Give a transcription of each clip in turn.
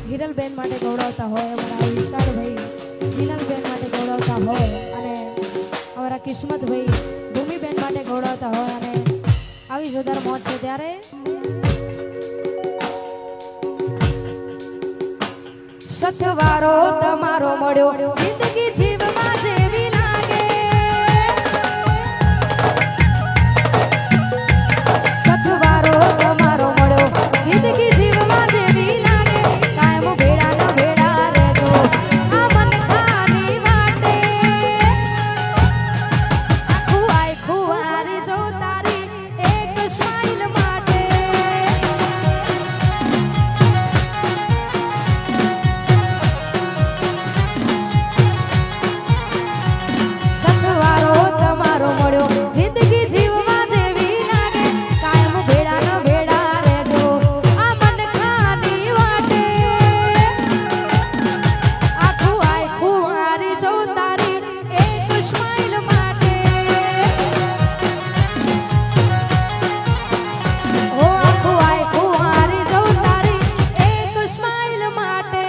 હિરલબેન માટે ગૌરવતા હોય, અમારા વિશાળભાઈ મિનલબેન માટે ગૌરવતા હોય, અને અમારા કિસ્મતભાઈ ભૂમિબેન માટે ગૌરવતા હોય, અને આવી જોરદાર મોજ છે ત્યારે સથવારો તમારો મળ્યો જિંદગી જીવવા જેવી લાગે, સથવારો તમારો મળ્યો જિંદગી જીવવા જેવી લાગે, કાયમ ભેડા ન ભેડા રહેજો આ મન ખાલી વાટે, આખું આખું વારી જો તારી એક સ્માઈલ માટે, સથવારો તમારો મળ્યો જિંદગી જીવવા જેવી લાગે, કાયમ ભેડા ન ભેડા રહેજો આ મન ખાલી વાટે, આખું આખું હારી જો તારી એક સ્માઈલ માટે, ઓ આખું આખું હારી જો તારી એક સ્માઈલ માટે,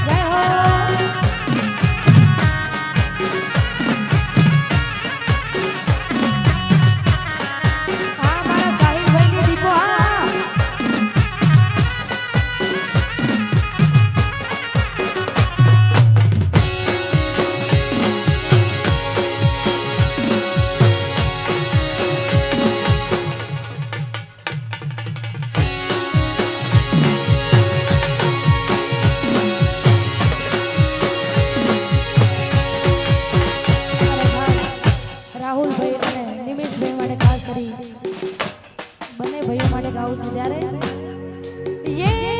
જય હો. હા મારા સાહિલભાઈની દીકો હા. રાહુલભાઈ અને નિમેશભાઈ માટે ખાસ કરી બંને ભાઈઓ માટે ગાઉં છું ત્યારે યે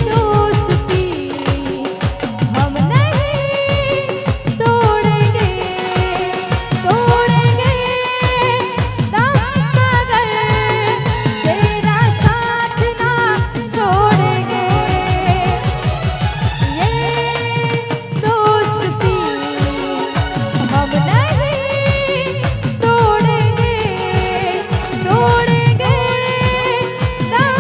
દોસ્તી હમ નહીં તોડેંગે તોડેંગે દમ મગર તેરા સાથ ના છોડેંગે, યે દોસ્તી हम नहीं तोड़ेंगे तोड़ेंगे दम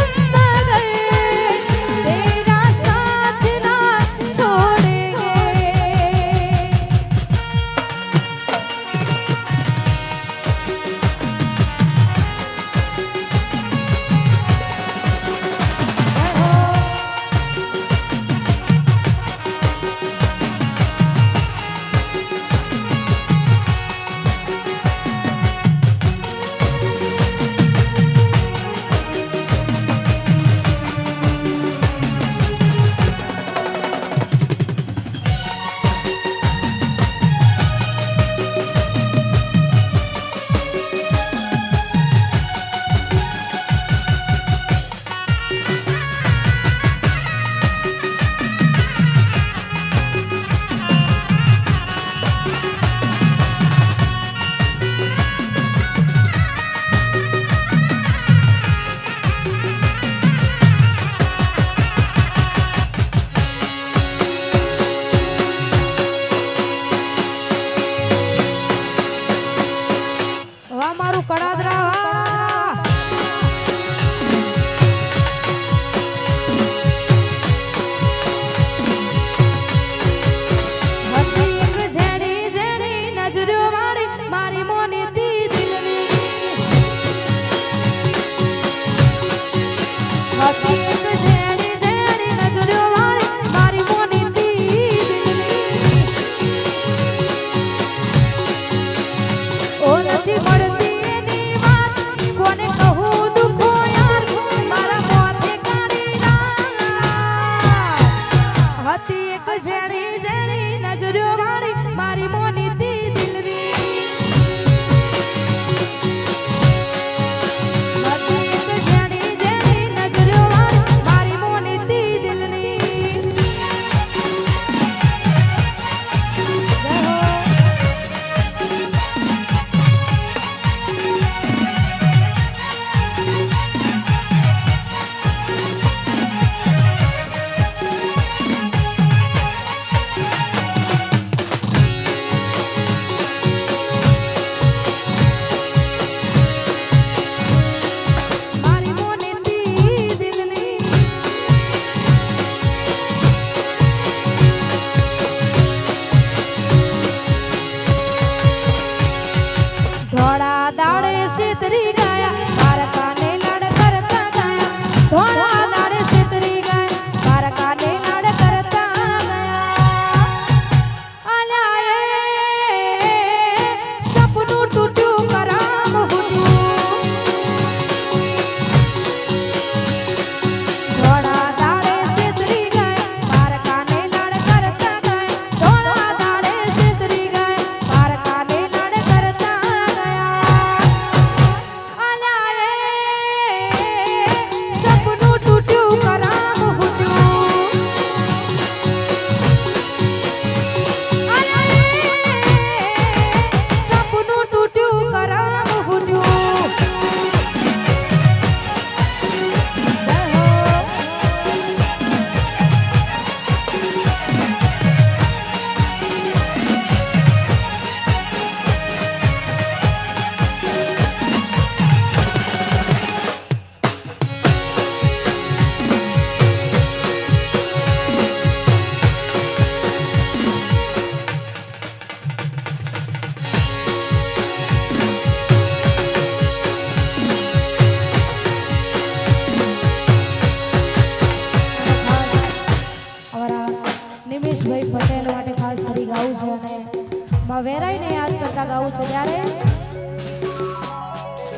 કરતા ગાવું છે ત્યારે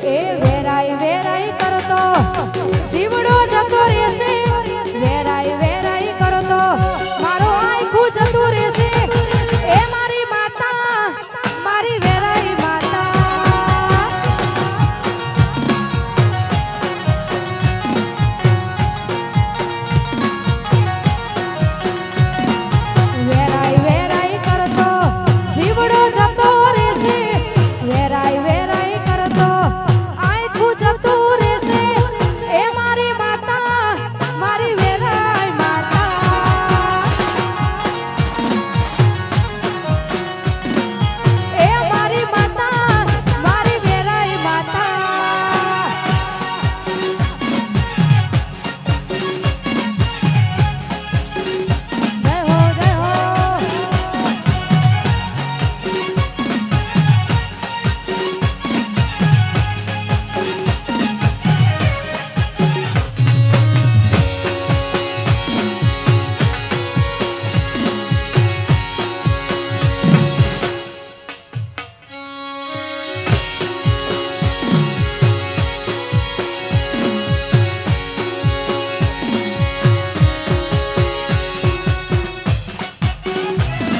એ વેરાઈ વેરાઈ કરતો જીવડો જતો રહેશે વેરાઈ વેરાઈ કરતો મારો આખું જતું રહેશે એ મારી માતા મારી વેરાઈ માતા વેરાઈ વેરાઈ કરતો જીવડો જતો રહેશે વેરાઈ વેરાઈ કરતો આખું જતું રહેશે એ મારી માતા મારી વેરાઈ માતા એ મારી માતા મારી વેરાઈ માતા જય હો જય હો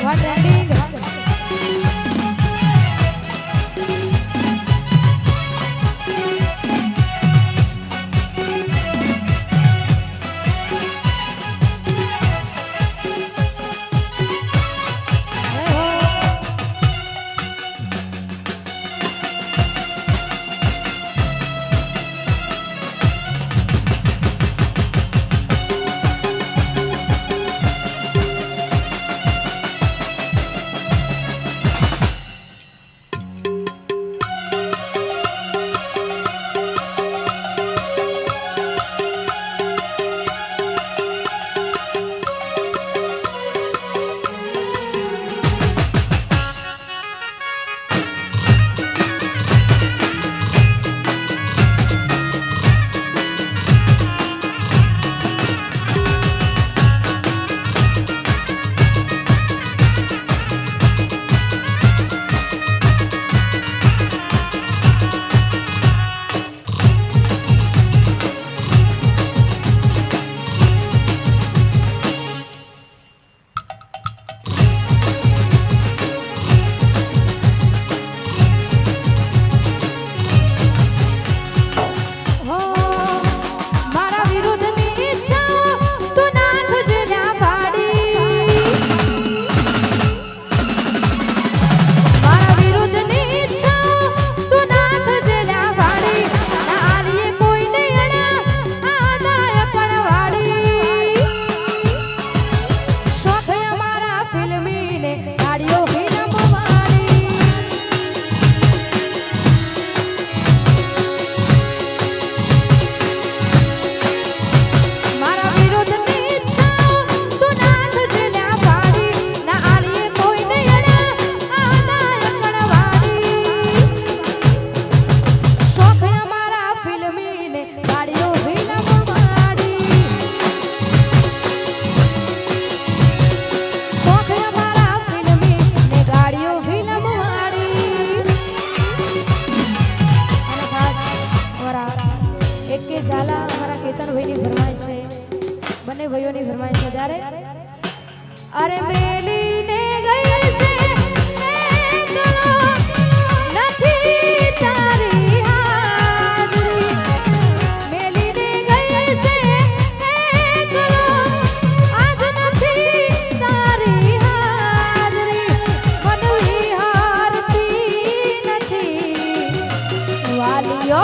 What ending? બંને ભાઈઓની ફરમાઈશ છે ત્યારે અરે મેલીને ગઈ છે એકલો નથી તારી હાજરી મેલીને ગઈ છે એકલો આજ નથી તારી હાજરી મન વિહારતી નથી વાલીઓ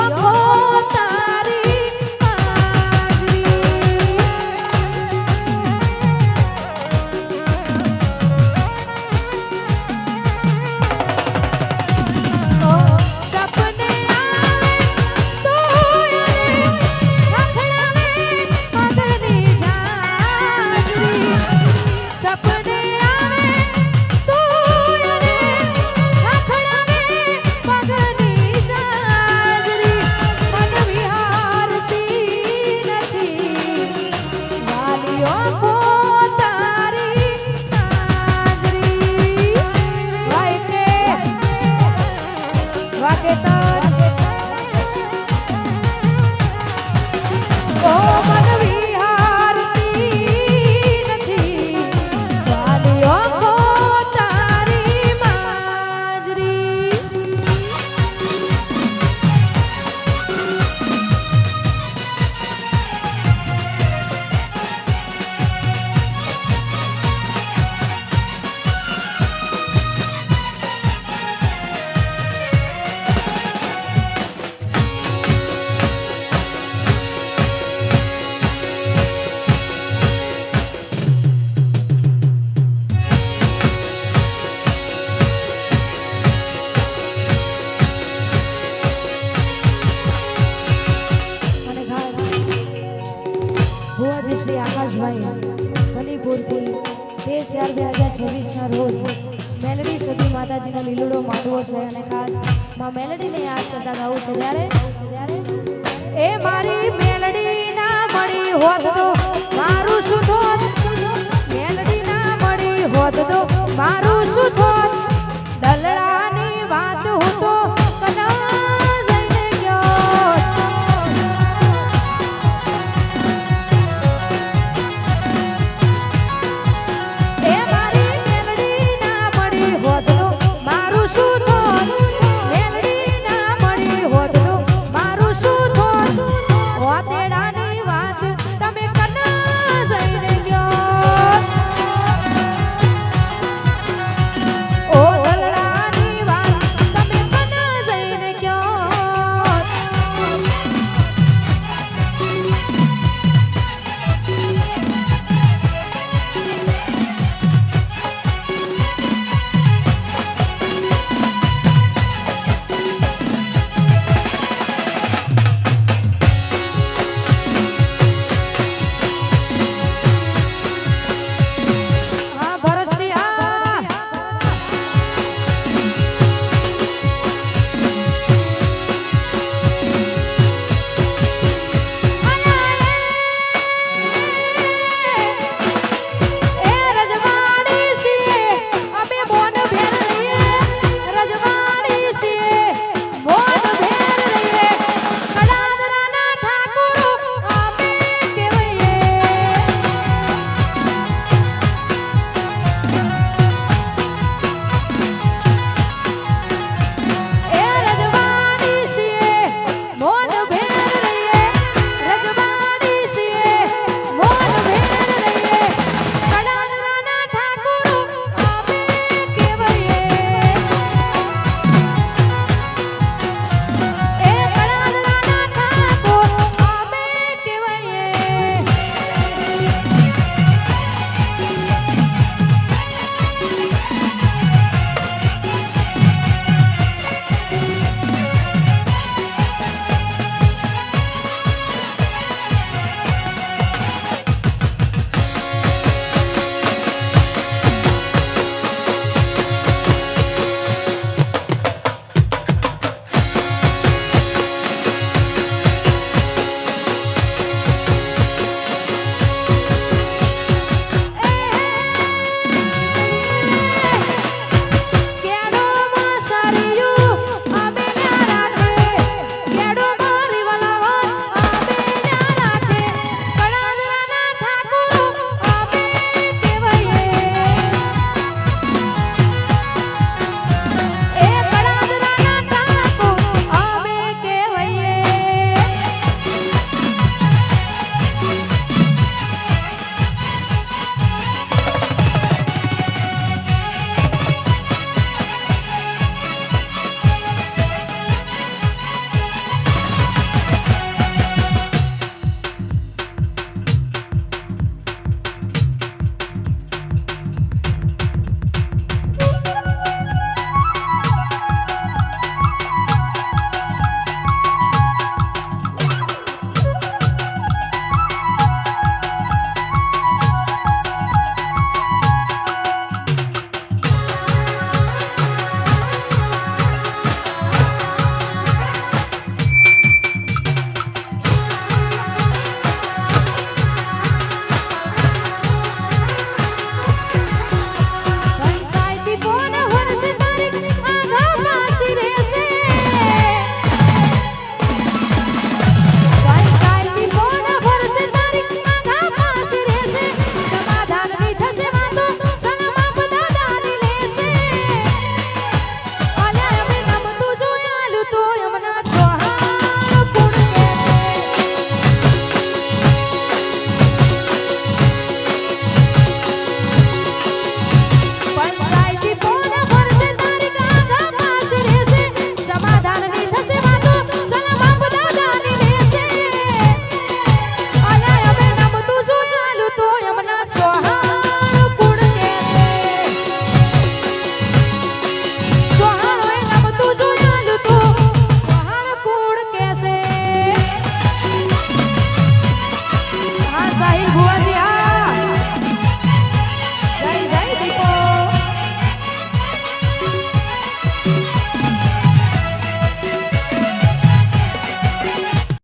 માતાજીનો લીલુડો માંડવો છે અને ખાસ માં મેલેડીને યાદ કરતા ગાવું છે ત્યારે